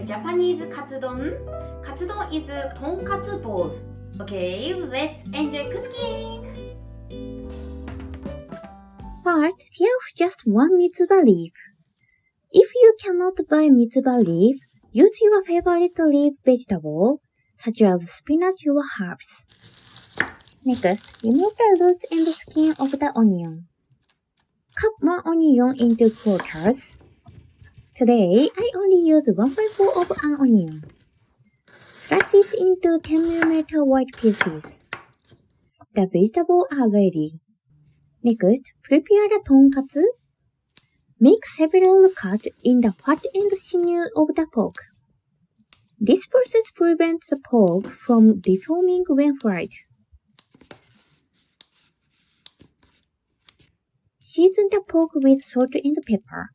Japanese katsudon. Katsudon is tonkatsu ball. Okay, let's enjoy cooking. First, peel just one Mitsuba leaf. If you cannot buy Mitsuba leaf, use your favorite leaf vegetable, such as spinach or herbs. Next, remove the roots and skin of the onion. Cut one onion into quarters. Today, I only use 1/4 of an onion. Slice it into 10mm wide pieces. The vegetables are ready. Next, prepare the tonkatsu. Make several cuts in the fat and sinew of the pork. This process prevents the pork from deforming when fried. Season the pork with salt and pepper.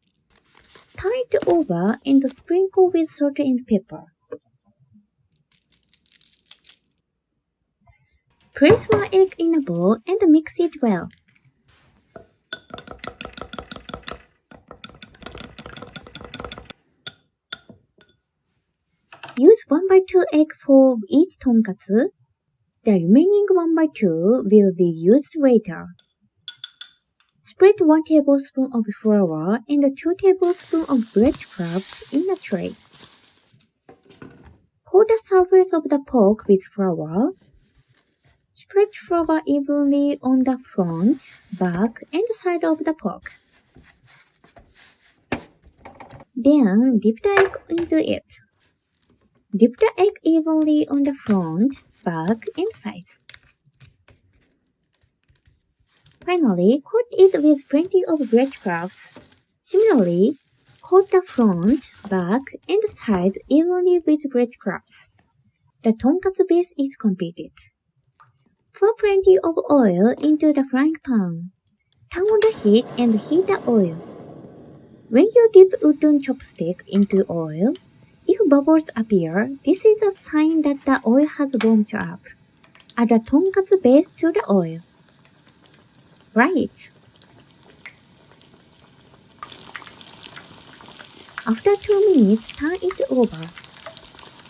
Turn it over and sprinkle with salt and pepper. Place one egg in a bowl and mix it well. Use 1/2 egg for each tonkatsu. The remaining 1/2 will be used later. Spread 1 tablespoon of flour and 2 tablespoons of breadcrumbs in a tray. Coat the surface of the pork with flour. Spread flour evenly on the front, back, and side of the pork. Then dip the egg into it. Dip the egg evenly on the front, back, and sides. Finally, coat it with plenty of breadcrumbs. Similarly, coat the front, back, and sides evenly with breadcrumbs. The tonkatsu base is completed. Pour plenty of oil into the frying pan. Turn on the heat and heat the oil. When you dip udon chopstick into oil, if bubbles appear, this is a sign that the oil has warmed up. Add the tonkatsu base to the oil. Fry it. After 2 minutes, turn it over.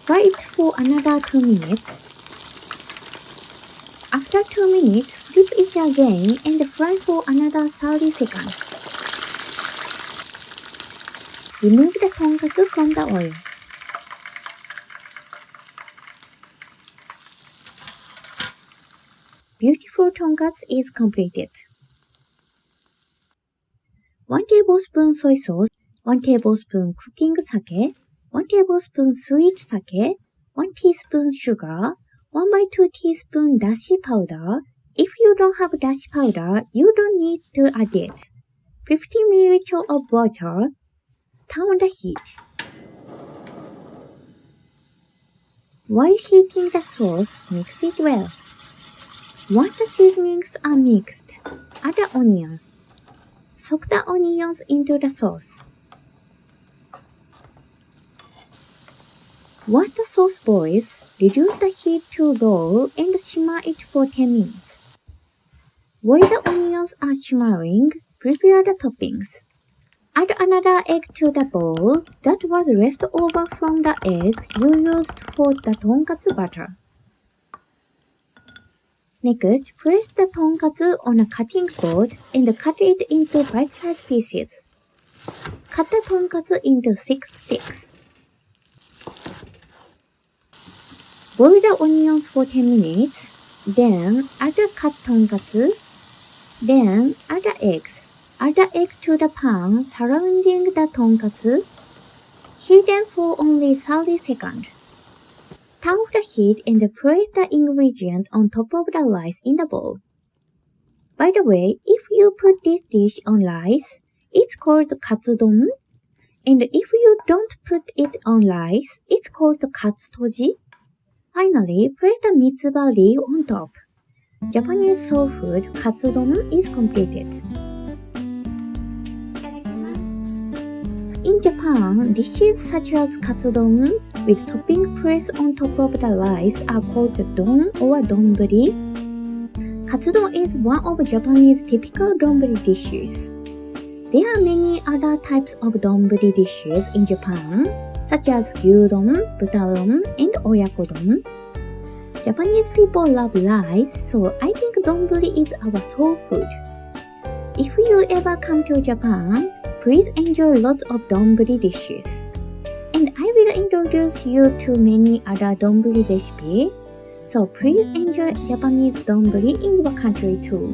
Fry it for another 2 minutes. After 2 minutes, flip it again and fry for another 30 seconds. Remove the tonkatsu from the oil. Beautiful tonkatsu is completed. 1 tablespoon soy sauce, 1 tablespoon cooking sake, 1 tablespoon sweet sake, 1 teaspoon sugar, 1/2 teaspoon dashi powder. If you don't have dashi powder, you don't need to add it. 50 ml of water. Turn on the heat. While heating the sauce, mix it well. Once the seasonings are mixed, add the onions. Soak the onions into the sauce. Once the sauce boils, reduce the heat to low and simmer it for 10 minutes. While the onions are simmering, prepare the toppings. Add another egg to the bowl that was left over from the egg you used for the tonkatsu batter. Next, place the tonkatsu on a cutting board and cut it into bite-sized pieces. Cut the tonkatsu into 6 sticks. Boil the onions for 10 minutes, then add the cut tonkatsu, then add the eggs. Add the egg to the pan surrounding the tonkatsu. Heat them for only 30 seconds. Turn off the heat and place the ingredient on top of the rice in the bowl. By the way, if you put this dish on rice, it's called katsudon. And if you don't put it on rice, it's called katsutoji. Finally, place the Mitsuba leaf on top. Japanese soul food katsudon is completed. In Japan, dishes such as katsudon with topping placed on top of the rice are called don or donburi. Katsudon is one of Japanese typical donburi dishes. There are many other types of donburi dishes in Japan, such as gyudon, butadon, and oyakodon. Japanese people love rice, so I think donburi is our soul food. If you ever come to Japan, please enjoy lots of donburi dishes. And I will introduce you to many other donburi recipes, so please enjoy Japanese donburi in your country too.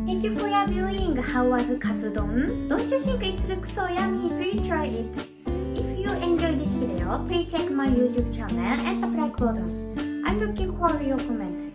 Thank you for your viewing. How was katsudon? Don't you think it looks so yummy? Please try it. If you enjoyed this video, please check my YouTube channel and the like button. I'm looking for your comments.